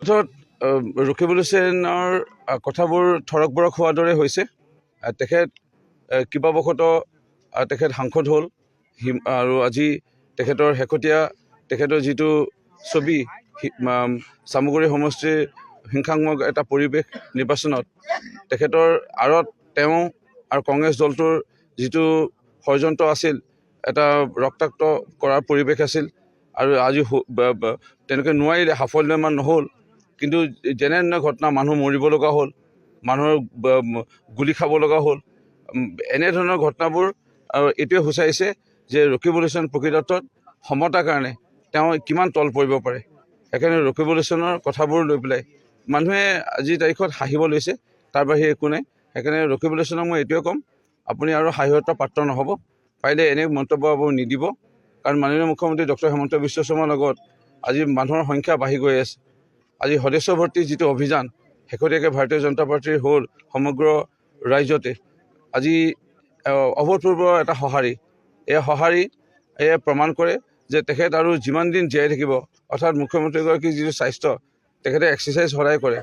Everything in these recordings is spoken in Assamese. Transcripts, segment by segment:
মুঠত ৰকিবুল হুছেইনৰ কথাবোৰ থৰক বৰক হোৱাৰ দৰে হৈছে। তেখেত কিবাবশতঃ তেখেত সাংসদ হ'ল আৰু আজি তেখেতৰ শেহতীয়া তেখেতৰ যিটো ছবি চামগুৰি সমষ্টিৰ হিংসাত্মক এটা পৰিৱেশ নিৰ্বাচনত তেখেতৰ আঁৰত তেওঁ আৰু কংগ্ৰেছ দলটোৰ যিটো ষড়যন্ত্ৰ আছিল, এটা ৰক্তাক্ত কৰাৰ পৰিৱেশ আছিল আৰু আজি তেনেকৈ নোৱাৰিলে, সাফল্যমান নহ'ল। কিন্তু যেনে ঘটনা, মানুহ মৰিব লগা হ'ল, মানুহৰ গুলি খাব লগা হ'ল, এনেধৰণৰ ঘটনাবোৰ এইটোৱে সূচাইছে যে ৰকিবুল হুছেইন প্ৰকৃতাৰ্থত সমতাৰ কাৰণে তেওঁ কিমান তল পৰিব পাৰে। সেইকাৰণে ৰকিবুল হুছেইনৰ কথাবোৰ লৈ পেলাই মানুহে আজিৰ তাৰিখত হাঁহিব লৈছে, তাৰ বাহিৰে একো নাই। সেইকাৰণে ৰকিবুল হুছেইনক মই এইটোৱে ক'ম, আপুনি আৰু হাঁহিয়তৰ পাত্ৰ নহ'ব, পাৰিলে এনে মন্তব্য নিদিব। কাৰণ মাননীয় মুখ্যমন্ত্ৰী ডক্টৰ হিমন্ত বিশ্ব শৰ্মাৰ লগত আজি মানুহৰ সংখ্যা বাঢ়ি গৈ আছে। আজি সদস্য ভৰ্তিৰ যিটো অভিযান শেহতীয়াকৈ ভাৰতীয় জনতা পাৰ্টীৰ হ'ল সমগ্ৰ ৰাজ্যতে, আজি অভূতপূৰ্ব এটা সঁহাৰি। এই সঁহাৰিয়ে প্ৰমাণ কৰে যে তেখেত আৰু যিমান দিন জীয়াই থাকিব, অৰ্থাৎ মুখ্যমন্ত্ৰীগৰাকীৰ যিটো স্বাস্থ্য, তেখেতে এক্সাৰচাইজ সদায় কৰে,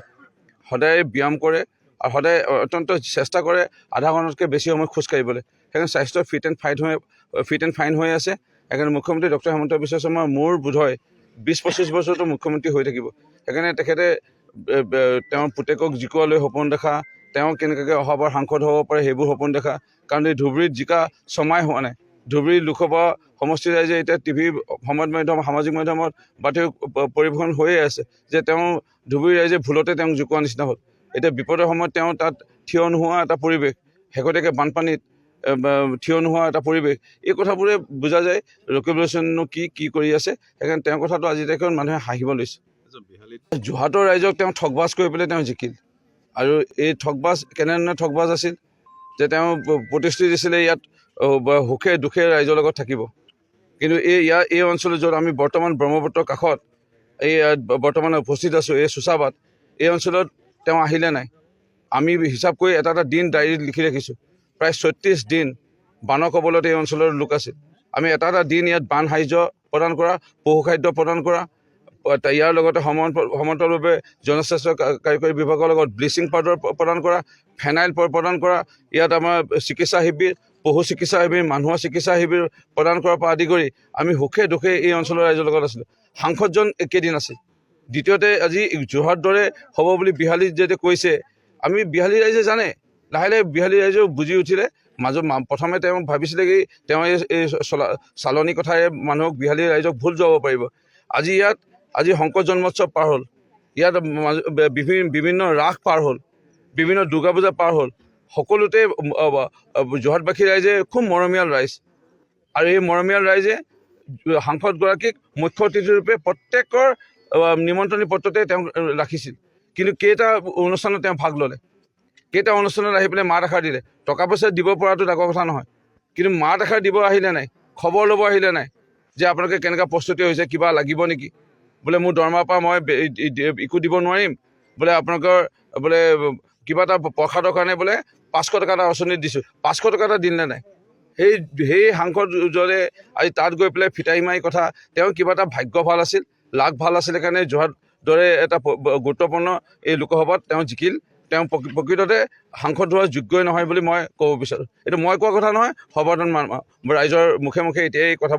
সদায় ব্যায়াম কৰে আৰু সদায় অত্যন্ত চেষ্টা কৰে আধা ঘণ্টাতকৈ বেছি সময় খোজকাঢ়িবলৈ। সেইকাৰণে স্বাস্থ্য ফিট এণ্ড ফাইন হৈ আছে। সেইকাৰণে মুখ্যমন্ত্ৰী ডক্টৰ হিমন্ত বিশ্ব শৰ্মা মোৰ বোধহয় 20-25 বছৰতো মুখ্যমন্ত্ৰী হৈ থাকিব। সেইকাৰণে তেখেতে তেওঁৰ পুতেকক জিকোৱালৈ সপোন দেখা, তেওঁ কেনেকৈ অহাবাৰ সাংসদ হ'ব পাৰে সেইবোৰ সপোন দেখা। কাৰণ এই ধুবুৰীত জিকা ছমাহ হোৱা নাই। ধুবুৰী লোকসভা সমষ্টিৰ ৰাইজে এতিয়া টিভি সামাজিক মাধ্যমত বাতৰি পৰিৱেশন হৈয়ে আছে যে তেওঁ ধুবুৰী ৰাইজে ভুলতে তেওঁক জোকোৱা নিচিনা হ'ল। এতিয়া বিপদৰ সময়ত তেওঁ তাত থিয় নোহোৱা এটা পৰিৱেশ, শেহতীয়াকৈ বানপানীত থিয় নোহোৱা এটা পৰিৱেশ, এই কথাবোৰে বুজা যায় ৰকিবুল হুছেইননো কি কৰি আছে। সেইকাৰণে তেওঁৰ কথাটো আজি তাৰিখত মানুহে হাঁহিব লৈছে। যোৰহাটৰ ৰাইজক তেওঁ ঠগবাজ কৰি পেলাই তেওঁ জিকিল। আৰু এই ঠগবাজ কেনেধৰণৰ ঠগবাজ আছিল যে তেওঁ প্ৰতিশ্ৰুতি দিছিলে ইয়াত সুখে দুখে ৰাইজৰ লগত থাকিব। কিন্তু এই অঞ্চলত য'ত আমি বৰ্তমান ব্ৰহ্মপুত্ৰৰ কাষত বৰ্তমান উপস্থিত আছোঁ, এই চুচাবাত, এই অঞ্চলত তেওঁ আহিলে নাই। আমি হিচাপ কৰি এটা দিন ডায়েৰীত লিখি ৰাখিছোঁ, প্ৰায় 36 দিন বানৰ কবলত এই অঞ্চলৰ লোক আছিল। আমি এটা দিন ইয়াত বান সাহাৰ্য প্ৰদান কৰা, পশুখাদ্য প্ৰদান কৰা, ইয়াৰ লগতে সমান্তৰালভাৱে জনস্বাস্থ্য কাৰিকৰী বিভাগৰ লগত ব্লিচিং পাউডাৰ প্ৰদান কৰা, ফেনাইল প্ৰদান কৰা, ইয়াত আমাৰ চিকিৎসা শিবিৰ, পশু চিকিৎসা শিবিৰ, মানুহৰ চিকিৎসা শিবিৰ প্ৰদান কৰাৰ পৰা আদি কৰি আমি সুখে দুখে এই অঞ্চলৰ ৰাইজৰ লগত আছিলোঁ। সাংসদজন একেদিন আছিল। দ্বিতীয়তে আজি যোৰহাট দৰে হ'ব বুলি বিহালী যেতিয়া কৈছে, আমি বিহালী ৰাইজে জানে, লাহে লাহে বিহালী ৰাইজেও বুজি উঠিলে। প্ৰথমে তেওঁ ভাবিছিলে কি তেওঁ এই চালনী কথাৰে মানুহক বিহালী ৰাইজক ভুল যাব পাৰিব। আজি শংকৰ জন্মোৎসৱ পাৰ হ'ল, ইয়াত বিভিন্ন ৰাস পাৰ হ'ল, বিভিন্ন দুৰ্গা পূজা পাৰ হ'ল, সকলোতে যোৰহাটবাসী ৰাইজে খুব মৰমীয়াল ৰাইজ। আৰু এই মৰমীয়াল ৰাইজে সাংসদগৰাকীক মুখ্য অতিথিৰূপে প্ৰত্যেকৰ নিমন্ত্ৰণী পত্ৰতে তেওঁক ৰাখিছিল। কিন্তু কেইটা অনুষ্ঠানত তেওঁ ভাগ ল'লে, কেইটা অনুষ্ঠানত আহি পেলাই মাত এষাৰ দিলে। টকা পইচা দিব পৰাটো ডাঙৰ কথা নহয়, কিন্তু মাত এষাৰ দিব আহিলে নাই, খবৰ ল'ব আহিলে নাই যে আপোনালোকে কেনেকুৱা প্ৰস্তুতি হৈছে, কিবা লাগিব নেকি, বোলে মোৰ দৰমহাৰ পৰা মই একো দিব নোৱাৰিম, বোলে আপোনালোকৰ বোলে কিবা এটা প্ৰসাদৰ কাৰণে বোলে 500 টকা এটা আঁচনিত দিছোঁ, 500 টকা এটা দিলে নাই। সেই সাংসদজনে আজি তাত গৈ পেলাই ফিতাহী মাৰি কথা, তেওঁ কিবা এটা ভাগ্য ভাল আছিল, লাক ভাল আছিল, সেইকাৰণে যোৰহাট দৰে এটা গুৰুত্বপূৰ্ণ এই লোকসভাত তেওঁ জিকিল। তেওঁ প্ৰকৃততে সাংসদ হোৱাৰ যোগ্যই নহয় বুলি মই ক'ব বিচাৰোঁ। এইটো মই কোৱা কথা নহয়, সৰ্বসাধাৰণ ৰাইজৰ মুখে মুখে এতিয়া এই কথাবোৰ